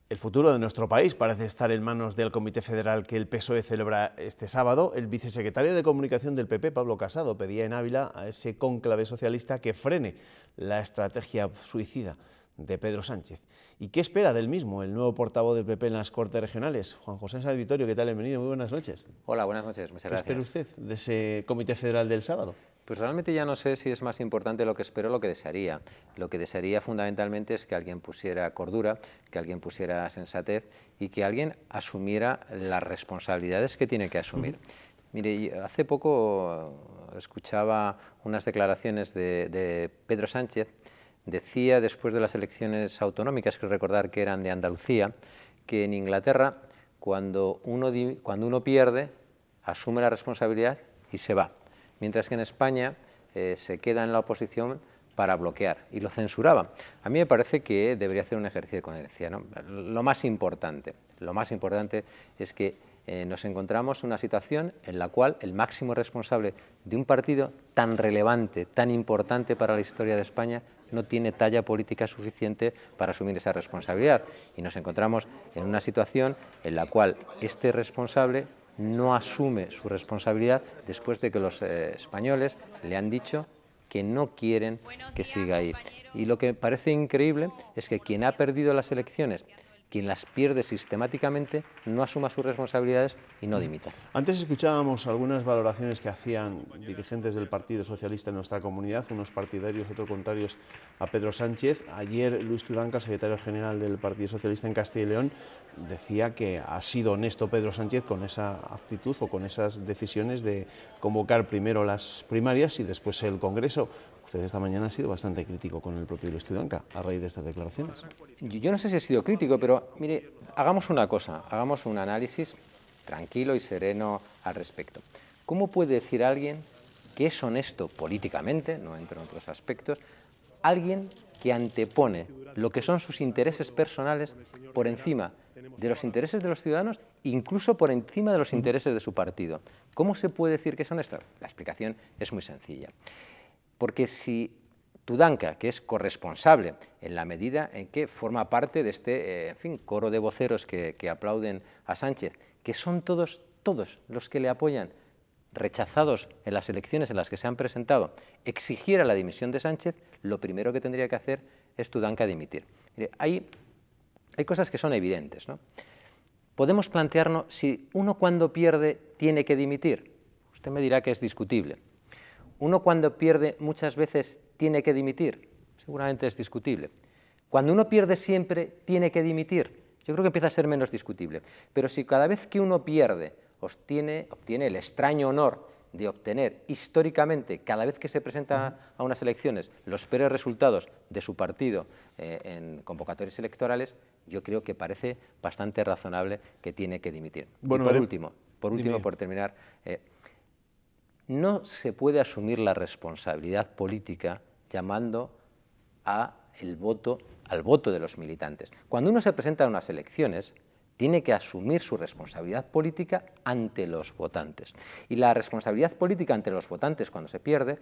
El futuro de nuestro país parece estar en manos del Comité Federal que el PSOE celebra este sábado. El vicesecretario de Comunicación del PP, Pablo Casado, pedía en Ávila a ese cónclave socialista que frene la estrategia suicida de Pedro Sánchez. ¿Y qué espera del mismo el nuevo portavoz del PP en las Cortes Regionales? Juan José Sáenz Vittorio, ¿qué tal? Bienvenido, muy buenas noches. Hola, buenas noches, muchas gracias. ¿Qué espera usted de ese Comité Federal del sábado? Pues realmente ya no sé si es más importante lo que espero o lo que desearía. Lo que desearía fundamentalmente es que alguien pusiera cordura, que alguien pusiera sensatez y que alguien asumiera las responsabilidades que tiene que asumir. Mire, hace poco escuchaba unas declaraciones de Pedro Sánchez. Decía, después de las elecciones autonómicas, que recordar que eran de Andalucía, que en Inglaterra, cuando uno pierde, asume la responsabilidad y se va. Mientras que en España se queda en la oposición para bloquear, y lo censuraba. A mí me parece que debería hacer un ejercicio de coherencia, ¿no? Lo más importante es que nos encontramos en una situación en la cual el máximo responsable de un partido tan relevante, tan importante para la historia de España, no tiene talla política suficiente para asumir esa responsabilidad. Y nos encontramos en una situación en la cual este responsable no asume su responsabilidad después de que los españoles le han dicho que no quieren que siga ahí. Y lo que parece increíble es que quien ha perdido las elecciones, quien las pierde sistemáticamente, no asuma sus responsabilidades y no dimita. Antes escuchábamos algunas valoraciones que hacían dirigentes del Partido Socialista en nuestra comunidad, unos partidarios, otros contrarios a Pedro Sánchez. Ayer Luis Tudanca, secretario general del Partido Socialista en Castilla y León, decía que ha sido honesto Pedro Sánchez con esa actitud o con esas decisiones de convocar primero las primarias y después el Congreso. Usted esta mañana ha sido bastante crítico con el propio Luis Tudanca a raíz de estas declaraciones. Yo no sé si he sido crítico, pero mire, hagamos una cosa, hagamos un análisis tranquilo y sereno al respecto. ¿Cómo puede decir alguien que es honesto políticamente, no entro en otros aspectos, alguien que antepone lo que son sus intereses personales por encima de los intereses de los ciudadanos, incluso por encima de los intereses de su partido? ¿Cómo se puede decir que es honesto? La explicación es muy sencilla. Porque si Tudanca, que es corresponsable en la medida en que forma parte de este coro de voceros que aplauden a Sánchez, que son todos los que le apoyan, rechazados en las elecciones en las que se han presentado, exigiera la dimisión de Sánchez, lo primero que tendría que hacer es Tudanca dimitir. Mire, hay cosas que son evidentes, ¿no? Podemos plantearnos si uno cuando pierde tiene que dimitir. Usted me dirá que es discutible. ¿Uno cuando pierde muchas veces tiene que dimitir? Seguramente es discutible. Cuando uno pierde siempre tiene que dimitir. Yo creo que empieza a ser menos discutible. Pero si cada vez que uno pierde obtiene el extraño honor de obtener históricamente, cada vez que se presenta a unas elecciones, los peores resultados de su partido en convocatorias electorales, yo creo que parece bastante razonable que tiene que dimitir. Bueno, y por último, por terminar, no se puede asumir la responsabilidad política llamando al voto de los militantes. Cuando uno se presenta a unas elecciones, tiene que asumir su responsabilidad política ante los votantes. Y la responsabilidad política ante los votantes cuando se pierde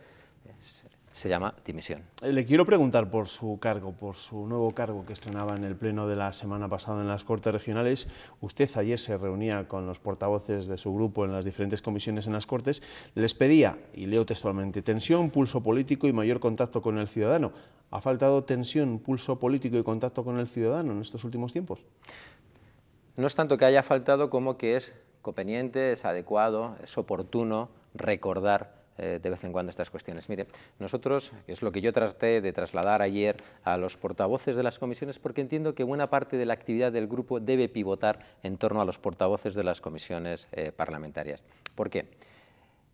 se llama dimisión. Le quiero preguntar por su cargo, por su nuevo cargo que estrenaba en el pleno de la semana pasada en las Cortes Regionales. Usted ayer se reunía con los portavoces de su grupo en las diferentes comisiones en las Cortes. Les pedía, y leo textualmente, tensión, pulso político y mayor contacto con el ciudadano. ¿Ha faltado tensión, pulso político y contacto con el ciudadano en estos últimos tiempos? No es tanto que haya faltado como que es conveniente, es adecuado, es oportuno recordar de vez en cuando estas cuestiones. Mire, nosotros, que es lo que yo traté de trasladar ayer a los portavoces de las comisiones, porque entiendo que buena parte de la actividad del grupo debe pivotar en torno a los portavoces de las comisiones parlamentarias. ¿Por qué?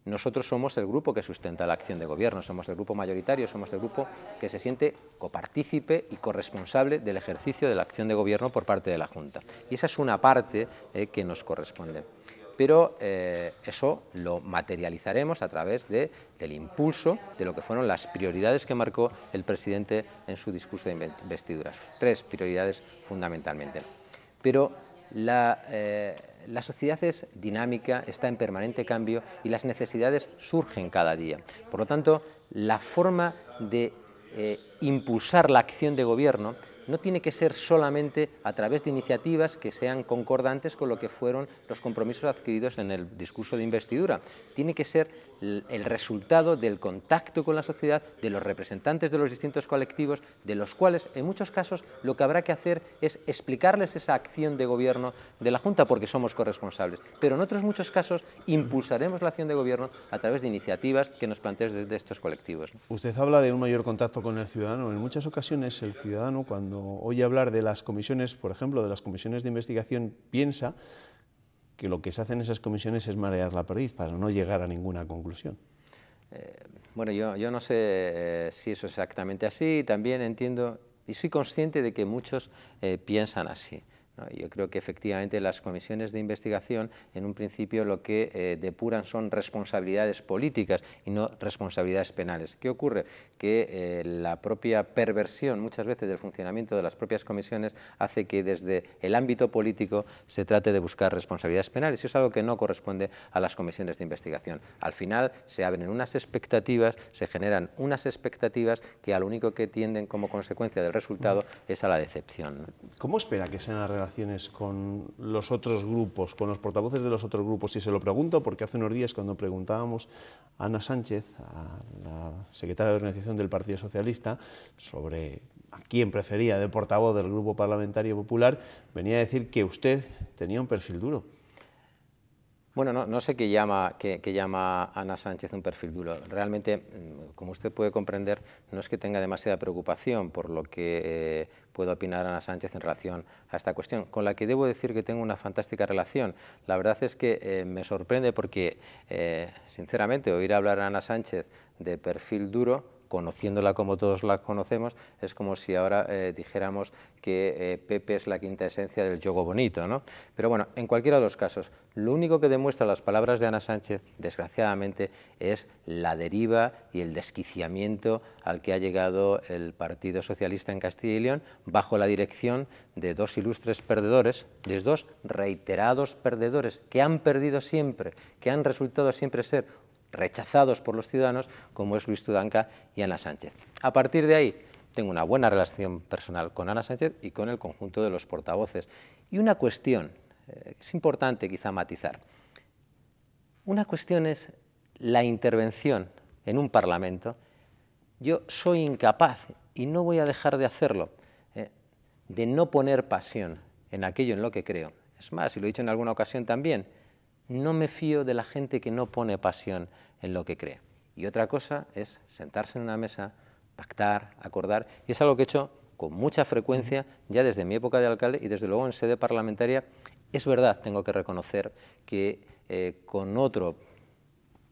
Nosotros somos el grupo que sustenta la acción de gobierno, somos el grupo mayoritario, somos el grupo que se siente copartícipe y corresponsable del ejercicio de la acción de gobierno por parte de la Junta. Y esa es una parte que nos corresponde. Pero eso lo materializaremos a través del impulso de lo que fueron las prioridades que marcó el presidente en su discurso de investidura, sus 3 prioridades fundamentalmente. Pero la sociedad es dinámica, está en permanente cambio y las necesidades surgen cada día. Por lo tanto, la forma de impulsar la acción de gobierno no tiene que ser solamente a través de iniciativas que sean concordantes con lo que fueron los compromisos adquiridos en el discurso de investidura. Tiene que ser el resultado del contacto con la sociedad, de los representantes de los distintos colectivos, de los cuales en muchos casos lo que habrá que hacer es explicarles esa acción de gobierno de la Junta, porque somos corresponsables, pero en otros muchos casos impulsaremos la acción de gobierno a través de iniciativas que nos planteen desde estos colectivos. Usted habla de un mayor contacto con el ciudadano. En muchas ocasiones el ciudadano, cuando oye hablar de las comisiones, por ejemplo, de las comisiones de investigación, piensa que lo que se hace en esas comisiones es marear la perdiz para no llegar a ninguna conclusión. Bueno, yo no sé si eso es exactamente así, también entiendo y soy consciente de que muchos piensan así, ¿no? Yo creo que efectivamente las comisiones de investigación en un principio lo que depuran son responsabilidades políticas y no responsabilidades penales. ¿Qué ocurre? Que la propia perversión muchas veces del funcionamiento de las propias comisiones hace que desde el ámbito político se trate de buscar responsabilidades penales y eso es algo que no corresponde a las comisiones de investigación. Al final se abren unas expectativas, se generan unas expectativas que a lo único que tienden como consecuencia del resultado es a la decepción, ¿no? ¿Cómo espera que sean las relaciones con los otros grupos, con los portavoces de los otros grupos? Y se lo pregunto porque hace unos días cuando preguntábamos a Ana Sánchez, a la secretaria de Organización del Partido Socialista, sobre a quién prefería de portavoz del Grupo Parlamentario Popular, venía a decir que usted tenía un perfil duro. Bueno, no sé qué llama Ana Sánchez un perfil duro. Realmente, como usted puede comprender, no es que tenga demasiada preocupación por lo que pueda opinar Ana Sánchez en relación a esta cuestión, con la que debo decir que tengo una fantástica relación. La verdad es que me sorprende porque, sinceramente, oír hablar a Ana Sánchez de perfil duro, conociéndola como todos la conocemos, es como si ahora dijéramos que Pepe es la quinta esencia del yogo bonito, ¿no? Pero bueno, en cualquiera de los casos, lo único que demuestra las palabras de Ana Sánchez, desgraciadamente, es la deriva y el desquiciamiento al que ha llegado el Partido Socialista en Castilla y León, bajo la dirección de dos ilustres perdedores, de dos reiterados perdedores, que han perdido siempre, que han resultado siempre ser rechazados por los ciudadanos, como es Luis Tudanca y Ana Sánchez. A partir de ahí, tengo una buena relación personal con Ana Sánchez y con el conjunto de los portavoces. Y una cuestión, es importante quizá matizar, una cuestión es la intervención en un Parlamento. Yo soy incapaz, y no voy a dejar de hacerlo, de no poner pasión en aquello en lo que creo. Es más, y lo he dicho en alguna ocasión también, no me fío de la gente que no pone pasión en lo que cree. Y otra cosa es sentarse en una mesa, pactar, acordar, y es algo que he hecho con mucha frecuencia ya desde mi época de alcalde y desde luego en sede parlamentaria. Es verdad, tengo que reconocer que con otro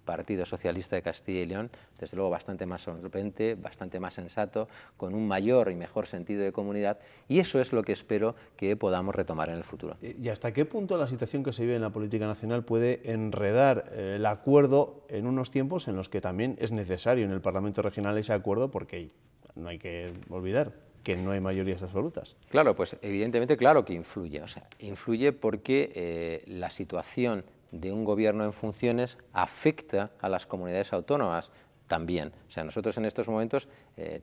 Partido Socialista de Castilla y León, desde luego bastante más solvente, bastante más sensato, con un mayor y mejor sentido de comunidad, y eso es lo que espero que podamos retomar en el futuro. ¿Y hasta qué punto la situación que se vive en la política nacional puede enredar el acuerdo en unos tiempos en los que también es necesario en el Parlamento regional ese acuerdo, porque no hay que olvidar que no hay mayorías absolutas? Claro, pues evidentemente claro que influye, o sea, influye porque la situación de un gobierno en funciones afecta a las comunidades autónomas también. O sea, nosotros en estos momentos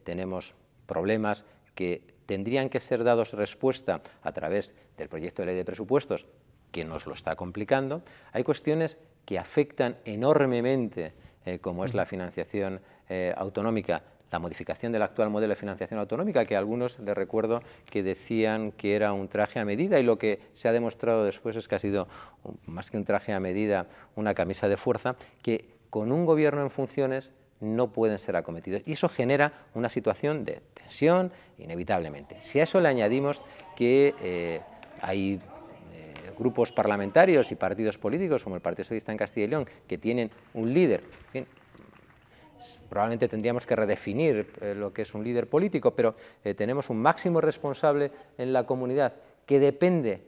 tenemos problemas que tendrían que ser dados respuesta a través del proyecto de ley de presupuestos, que nos lo está complicando. Hay cuestiones que afectan enormemente, como es la financiación autonómica, la modificación del actual modelo de financiación autonómica, que a algunos les recuerdo que decían que era un traje a medida, y lo que se ha demostrado después es que ha sido más que un traje a medida, una camisa de fuerza, que con un gobierno en funciones no pueden ser acometidos. Y eso genera una situación de tensión inevitablemente. Si a eso le añadimos que hay grupos parlamentarios y partidos políticos, como el Partido Socialista en Castilla y León, que tienen un líder, en fin, probablemente tendríamos que redefinir lo que es un líder político, pero tenemos un máximo responsable en la comunidad que depende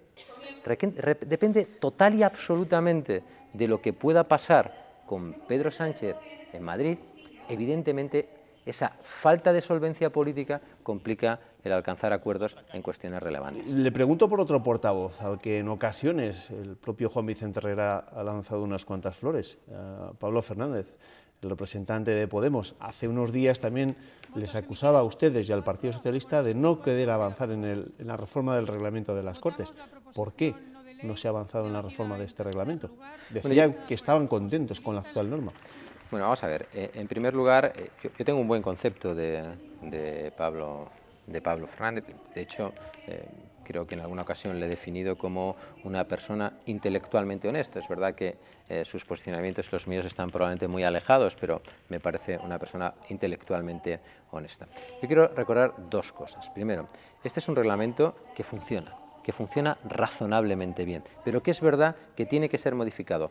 total y absolutamente de lo que pueda pasar con Pedro Sánchez en Madrid. Evidentemente, esa falta de solvencia política complica el alcanzar acuerdos en cuestiones relevantes. Le pregunto por otro portavoz, al que en ocasiones el propio Juan Vicente Herrera ha lanzado unas cuantas flores, Pablo Fernández. el representante de Podemos, hace unos días también les acusaba a ustedes y al Partido Socialista de no querer avanzar en la reforma del reglamento de las Cortes. ¿Por qué no se ha avanzado en la reforma de este reglamento? Decían que estaban contentos con la actual norma. Bueno, vamos a ver. En primer lugar, yo tengo un buen concepto de Pablo Fernández. De hecho, creo que en alguna ocasión le he definido como una persona intelectualmente honesta. Es verdad que sus posicionamientos y los míos están probablemente muy alejados, pero me parece una persona intelectualmente honesta. Yo quiero recordar dos cosas. Primero, este es un reglamento que funciona razonablemente bien, pero que es verdad que tiene que ser modificado.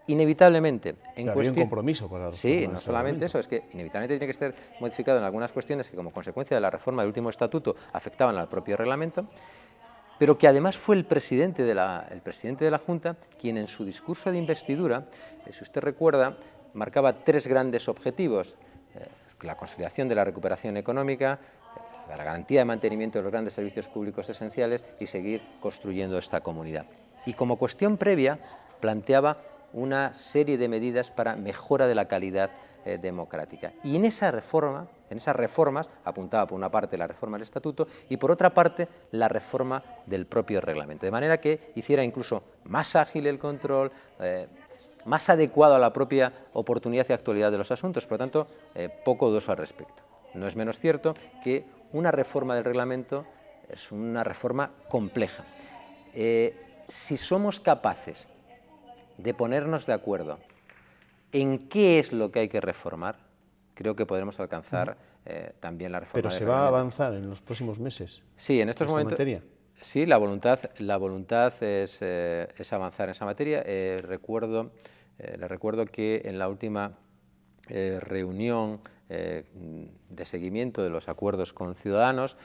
Inevitablemente, había un compromiso para la sí, no solamente eso, es que inevitablemente tiene que ser modificado en algunas cuestiones que como consecuencia de la reforma del último estatuto afectaban al propio reglamento, pero que además fue el presidente de la Junta quien en su discurso de investidura, si usted recuerda, marcaba tres grandes objetivos: la consolidación de la recuperación económica, la garantía de mantenimiento de los grandes servicios públicos esenciales y seguir construyendo esta comunidad. Y como cuestión previa planteaba una serie de medidas para mejora de la calidad democrática. Y en esas reformas, apuntaba por una parte la reforma del estatuto y por otra parte la reforma del propio reglamento, de manera que hiciera incluso más ágil el control, más adecuado a la propia oportunidad y actualidad de los asuntos. Por lo tanto, poco dudoso al respecto. No es menos cierto que una reforma del reglamento es una reforma compleja. Si somos capaces de ponernos de acuerdo en qué es lo que hay que reformar, creo que podremos alcanzar también la reforma. Pero se va a avanzar en los próximos meses. Sí, en estos momentos. Materia. Sí, la voluntad es avanzar en esa materia. Le recuerdo que en la última reunión de seguimiento de los acuerdos con Ciudadanos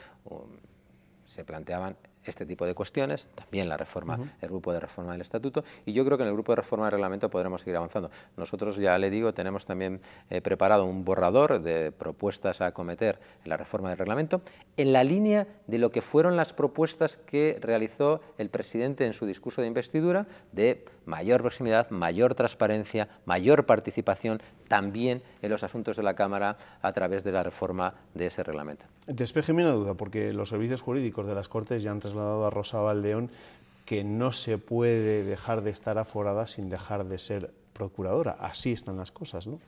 se planteaban este tipo de cuestiones, también la reforma, el grupo de reforma del estatuto, y yo creo que en el grupo de reforma del reglamento podremos seguir avanzando. Nosotros, ya le digo, tenemos también preparado un borrador de propuestas a acometer en la reforma del reglamento, en la línea de lo que fueron las propuestas que realizó el presidente en su discurso de investidura, de mayor proximidad, mayor transparencia, mayor participación también en los asuntos de la Cámara a través de la reforma de ese reglamento. Despéjeme una duda, porque los servicios jurídicos de las Cortes ya han trasladado a Rosa Baldeón que no se puede dejar de estar aforada sin dejar de ser procuradora. Así están las cosas, ¿no?,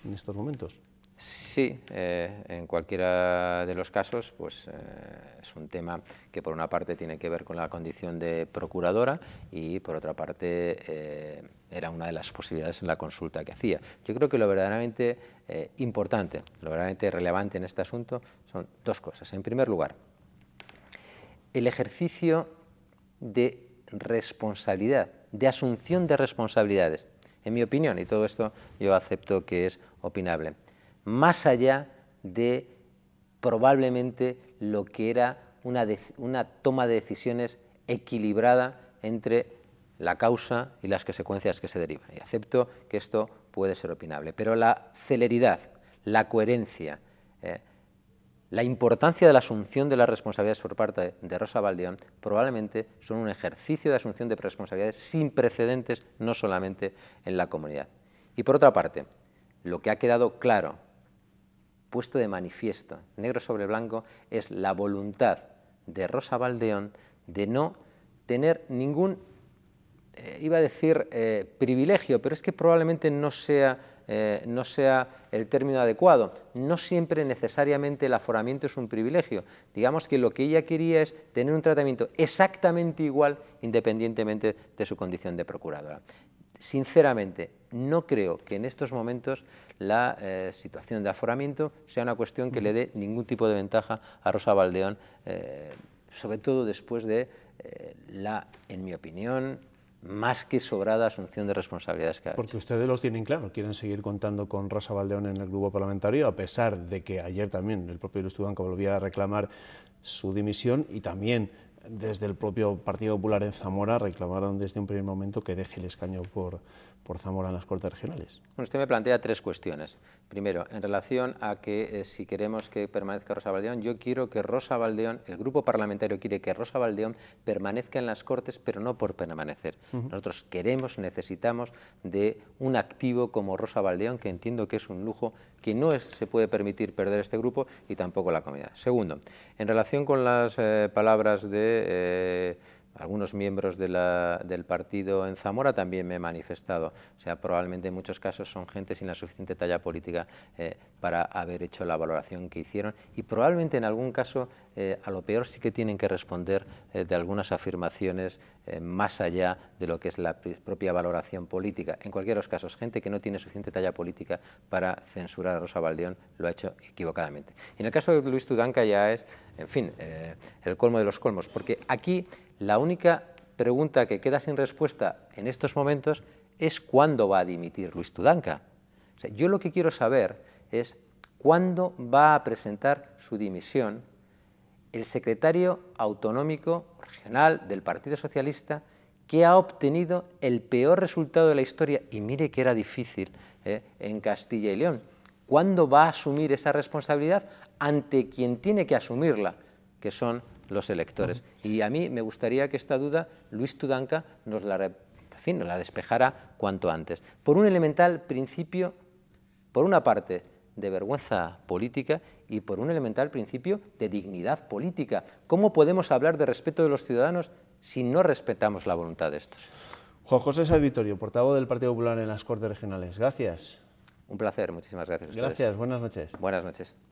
en estos momentos. Sí, en cualquiera de los casos, pues es un tema que por una parte tiene que ver con la condición de procuradora y por otra parte era una de las posibilidades en la consulta que hacía. Yo creo que lo verdaderamente importante, lo verdaderamente relevante en este asunto son dos cosas. En primer lugar, el ejercicio de responsabilidad, de asunción de responsabilidades. En mi opinión, y todo esto yo acepto que es opinable, más allá de probablemente lo que era una toma de decisiones equilibrada entre la causa y las consecuencias que se derivan. Y acepto que esto puede ser opinable, pero la celeridad, la coherencia, la importancia de la asunción de las responsabilidades por parte de Rosa Baldeón probablemente son un ejercicio de asunción de responsabilidades sin precedentes, no solamente en la comunidad. Y por otra parte, lo que ha quedado claro, puesto de manifiesto, negro sobre blanco, es la voluntad de Rosa Baldeón de no tener ningún, iba a decir privilegio, pero es que probablemente no sea el término adecuado. No siempre necesariamente el aforamiento es un privilegio. Digamos que lo que ella quería es tener un tratamiento exactamente igual independientemente de su condición de procuradora. Sinceramente, no creo que en estos momentos la situación de aforamiento sea una cuestión que le dé ningún tipo de ventaja a Rosa Baldeón, sobre todo después de en mi opinión, más que sobrada asunción de responsabilidades que ha hecho. Porque ustedes los tienen claro, quieren seguir contando con Rosa Baldeón en el grupo parlamentario, a pesar de que ayer también el propio Luis Tudanca volvía a reclamar su dimisión y también Desde el propio Partido Popular en Zamora reclamaron desde un primer momento que deje el escaño por Zamora en las Cortes Regionales. Bueno, usted me plantea tres cuestiones. Primero, en relación a que si queremos que permanezca Rosa Baldeón, yo quiero que Rosa Baldeón, el grupo parlamentario quiere que Rosa Baldeón permanezca en las Cortes, pero no por permanecer. Nosotros queremos, necesitamos de un activo como Rosa Baldeón, que entiendo que es un lujo que no se puede permitir perder este grupo y tampoco la comunidad. Segundo, en relación con las palabras de algunos miembros del partido en Zamora, también me he manifestado. O sea, probablemente en muchos casos son gente sin la suficiente talla política para haber hecho la valoración que hicieron, y probablemente en algún caso a lo peor sí que tienen que responder de algunas afirmaciones más allá de lo que es la propia valoración política. En cualquier de los casos, gente que no tiene suficiente talla política para censurar a Rosa Baldeón lo ha hecho equivocadamente. Y en el caso de Luis Tudanca ya es, en fin, el colmo de los colmos, porque aquí la única pregunta que queda sin respuesta en estos momentos es cuándo va a dimitir Luis Tudanca. O sea, yo lo que quiero saber es cuándo va a presentar su dimisión el secretario autonómico regional del Partido Socialista, que ha obtenido el peor resultado de la historia, y mire que era difícil, en Castilla y León. ¿Cuándo va a asumir esa responsabilidad ante quien tiene que asumirla, que son los electores? Y a mí me gustaría que esta duda Luis Tudanca nos la despejara cuanto antes. Por un elemental principio, por una parte, de vergüenza política y por un elemental principio de dignidad política. ¿Cómo podemos hablar de respeto de los ciudadanos si no respetamos la voluntad de estos? Juan José Sáez Vittorio, portavoz del Partido Popular en las Cortes Regionales. Gracias. Un placer, muchísimas gracias a ustedes. Gracias, buenas noches. Buenas noches.